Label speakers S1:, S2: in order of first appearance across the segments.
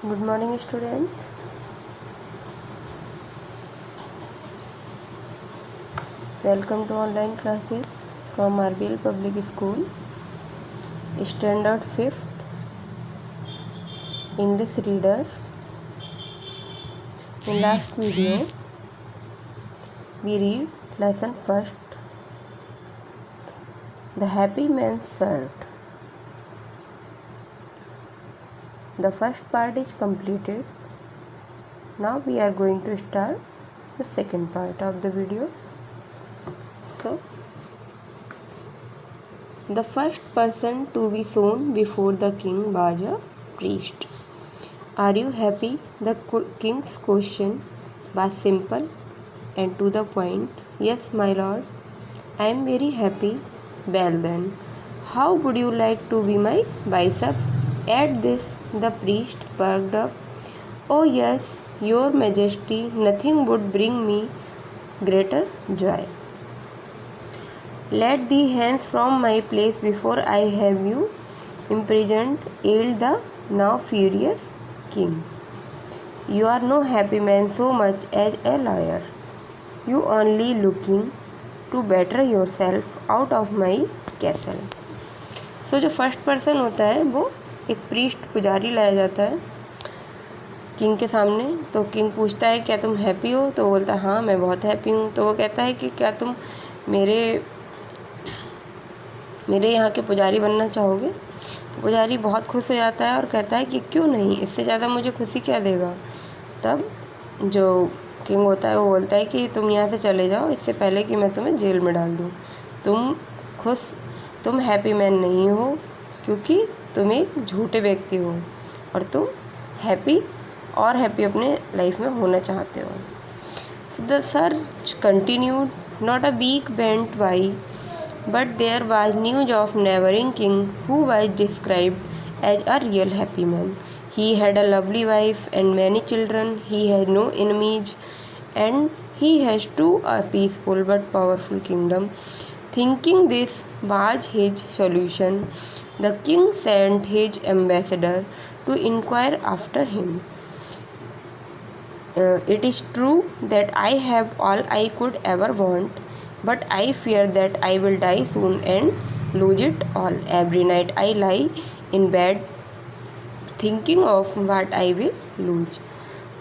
S1: Good morning, students. Welcome to online classes from RBL Public School, Standard 5th, English Reader. In last video, we read lesson first, The Happy Man's Shirt. The first part is completed. Now we are going to start the second part of the video. So, the first person to be shown before the king was a priest. Are you happy? The king's question was simple and to the point. Yes, my lord, I am very happy. Well then, how would you like to be my bishop? At this, the priest perked up. Oh yes, your majesty, nothing would bring me greater joy. Let thee hence from my place before I have you imprisoned, yelled the now furious king. You are no happy man so much as a liar. You only looking to better yourself out of my castle. So जो first person होता है वो एक priest पुजारी लाया जाता है king के सामने। तो किंग पूछता है क्या तुम हैप्पी हो? तो वो बोलता है हाँ मैं बहुत हैप्पी हूँ। तो वो कहता है कि क्या तुम मेरे यहाँ के पुजारी बनना चाहोगे? तो पुजारी बहुत खुश हो जाता है और कहता है कि क्यों नहीं, इससे ज़्यादा मुझे खुशी क्या देगा। तब जो किंग होता है वो बोलता है कि तुम यहाँ से चले जाओ इससे पहले कि मैं तुम्हें जेल में डाल दूँ। तुम हैप्पी मैन नहीं हो क्योंकि तुम एक झूठे व्यक्ति हो और तुम हैप्पी अपने लाइफ में होना चाहते हो। So the search continued. Not a week went by, but there was news of neighboring king who was described as a real happy man. He had a lovely wife and many children. He had no enemies, and he has too a peaceful but powerful kingdom. Thinking this was his solution, the king sent his ambassador to inquire after him. It is true that I have all I could ever want, but I fear that I will die soon and lose it all. Every night I lie in bed thinking of what I will lose.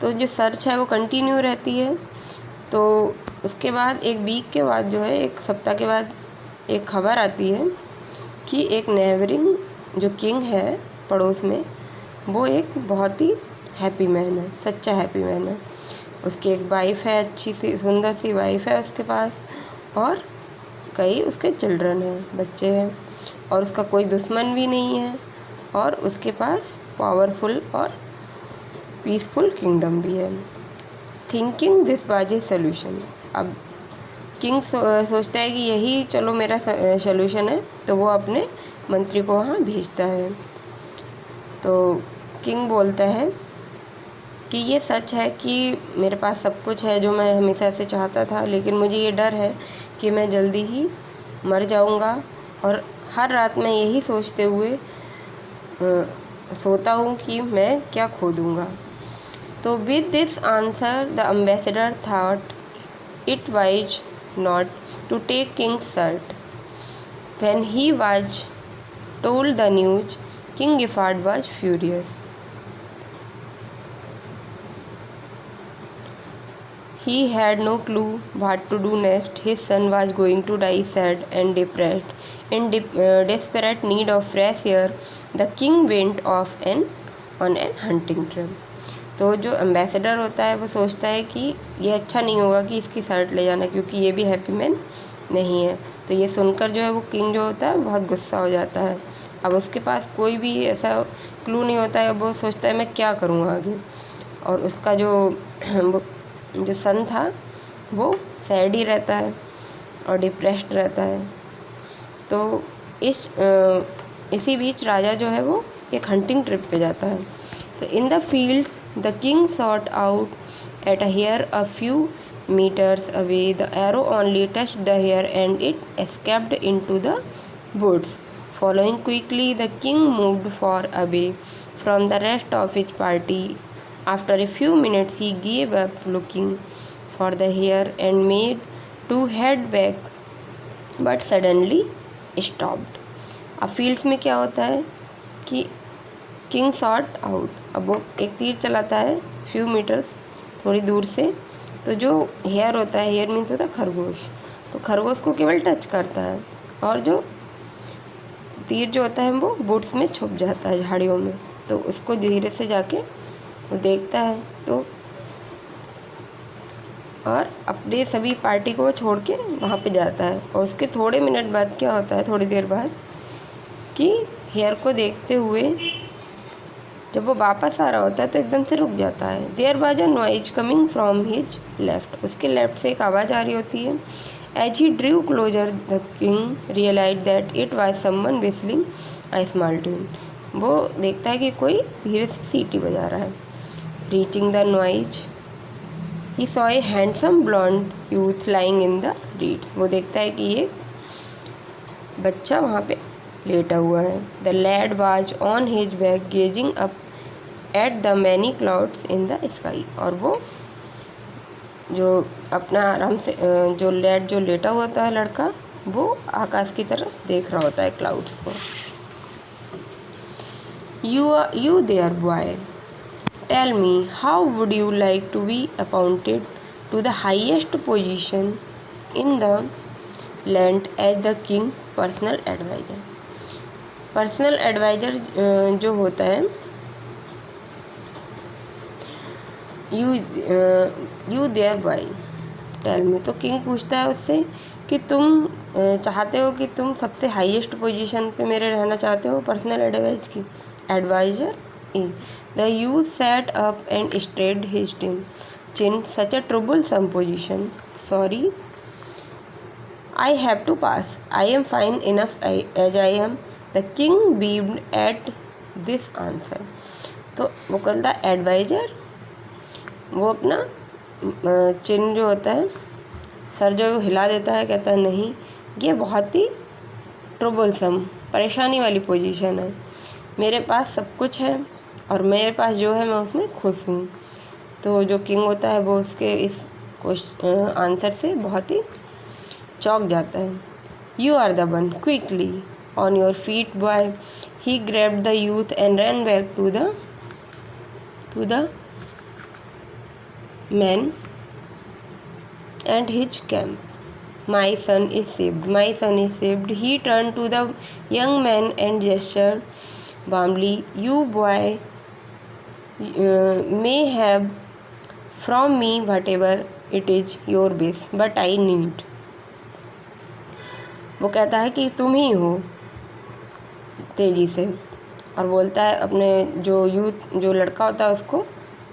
S1: तो जो search है वो continue रहती है। तो उसके बाद एक वीक के बाद जो है, एक सप्ताह के बाद एक खबर आती है कि एक नेबरिंग जो किंग है पड़ोस में, वो एक बहुत ही हैप्पी मैन है, सच्चा हैप्पी मैन है। उसकी एक वाइफ है, अच्छी सी सुंदर सी वाइफ है उसके पास, और कई उसके चिल्ड्रन हैं, बच्चे हैं, और उसका कोई दुश्मन भी नहीं है, और उसके पास पावरफुल और पीसफुल किंगडम भी है। Thinking this was a solution. अब किंग सोचता है कि यही चलो मेरा सोल्यूशन है, तो वो अपने मंत्री को वहाँ भेजता है। तो किंग बोलता है कि ये सच है कि मेरे पास सब कुछ है जो मैं हमेशा से चाहता था, लेकिन मुझे ये डर है कि मैं जल्दी ही मर जाऊंगा, और हर रात मैं यही सोचते हुए सोता हूँ कि मैं क्या खो दूँगा। तो with this answer the ambassador thought it wise not to take king's shirt. When he was told the news, king Gifford was furious. He had no clue what to do next. His son was going to die sad and depressed. In desperate need of fresh air, the king went off on an hunting trip. तो जो ambassador होता है वो सोचता है कि ये अच्छा नहीं होगा कि इसकी शर्ट ले जाना, क्योंकि ये भी हैप्पी मैन नहीं है। तो ये सुनकर जो है वो किंग जो होता है बहुत गुस्सा हो जाता है। अब उसके पास कोई भी ऐसा क्लू नहीं होता है, वो सोचता है मैं क्या करूँ आगे। और उसका जो सन था वो सैड ही रहता है और डिप्रेस्ड रहता है। तो इसी बीच राजा जो है वो एक हंटिंग ट्रिप पे जाता है। तो in the fields the king sought out at a hare a few meters away. The arrow only touched the hare and it escaped into the woods. Following quickly, the king moved far away from the rest of his party. After a few minutes he gave up looking for the hare and made to head back, but suddenly stopped. अब fields में क्या होता है कि king shot out, अब वो एक तीर चलाता है फ्यू मीटर्स थोड़ी दूर से, तो जो हेयर होता है, हेयर मीन्स होता है खरगोश, तो खरगोश को केवल टच करता है और जो तीर जो होता है वो बुट्स में छुप जाता है, झाड़ियों में, तो उसको धीरे से जाके वो देखता है तो और अपने सभी पार्टी को छोड़ के वहाँ पे जाता है। और उसके थोड़े मिनट बाद क्या होता है, थोड़ी देर बाद, कि हेयर को देखते हुए जब वो वापस आ रहा होता है तो एकदम से रुक जाता है। There was a noise coming from his left, उसके लेफ्ट से एक आवाज़ आ रही होती है। As he drew closer the king realise that it was someone whistling a small tune, वो देखता है कि कोई धीरे से सीटी बजा रहा है। Reaching the noise he saw a handsome blond youth lying in the reeds, वो देखता है कि ये बच्चा वहाँ पे लेटा हुआ है। The lad was on his back gazing up at the many clouds in the sky, और वो जो अपना आराम से जो लैड जो लेटा हुआ होता है लड़का, वो आकाश की तरफ देख रहा होता है क्लाउड्स को। You there boy, tell me how would you like to be appointed to the highest position in the land as the king personal adviser. Personal adviser जो होता है, you there boy tell me, तो king पूछता है उससे कि तुम चाहते हो कि तुम सबसे हाईएस्ट पोजीशन पे मेरे रहना चाहते हो personal adviser. The youth sat up and straight his chin such a troublesome position, sorry I have to pass, I am fine enough as I am. The king beamed at this answer, तो वो कहता adviser, वो अपना चिन्ह जो होता है, sir जो हिला देता है, कहता है नहीं, ये बहुत ही ट्रबलसम, परेशानी वाली पोजीशन है, मेरे पास सब कुछ है और मेरे पास जो है मैं उसमें खुश हूँ। तो जो किंग होता है वो उसके इस आंसर से बहुत ही चौंक जाता है। You are the one, quickly on your feet boy, he grabbed the youth and ran back to the man and his camp. My son is saved, my son is saved. He turned to the young man and gestured warmly. You boy may have from me whatever it is your best, but I need. वो कहता है कि तुम ही हो, तेज़ी से, और बोलता है अपने जो यूथ जो लड़का होता है उसको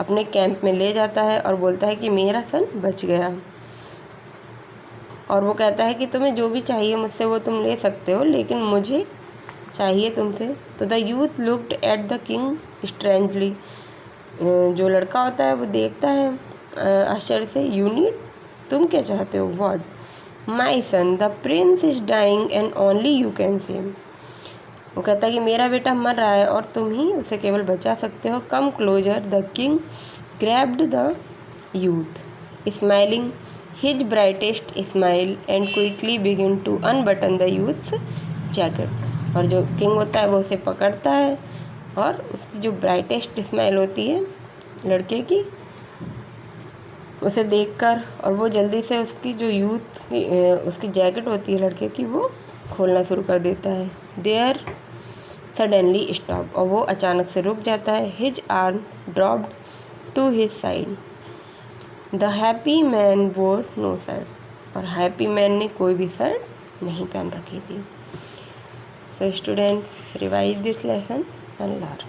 S1: अपने कैंप में ले जाता है और बोलता है कि मेरा सन बच गया, और वो कहता है कि तुम्हें जो भी चाहिए मुझसे वो तुम ले सकते हो, लेकिन मुझे चाहिए तुमसे। तो the youth looked at the king strangely, जो लड़का होता है वो देखता है आश्चर्य से। यू नीड, तुम क्या चाहते हो? What? My son the prince is dying and only you can save, वो कहता है कि मेरा बेटा मर रहा है और तुम ही उसे केवल बचा सकते हो। Come closer, the king grabbed the youth smiling his brightest smile and quickly begin to unbutton the youth's jacket, और जो किंग होता है वो उसे पकड़ता है और उसकी जो ब्राइटेस्ट स्माइल होती है लड़के की, उसे देखकर, और वो जल्दी से उसकी जो यूथ की उसकी जैकेट होती है लड़के की, वो खोलना शुरू कर देता है। देयर सडनली स्टॉप, और वो अचानक से रुक जाता है। His arm dropped to his side, the happy man wore no shirt, और हैप्पी मैन ने कोई भी शर्ट नहीं पहन रखी थी। So students, revise this lesson and learn.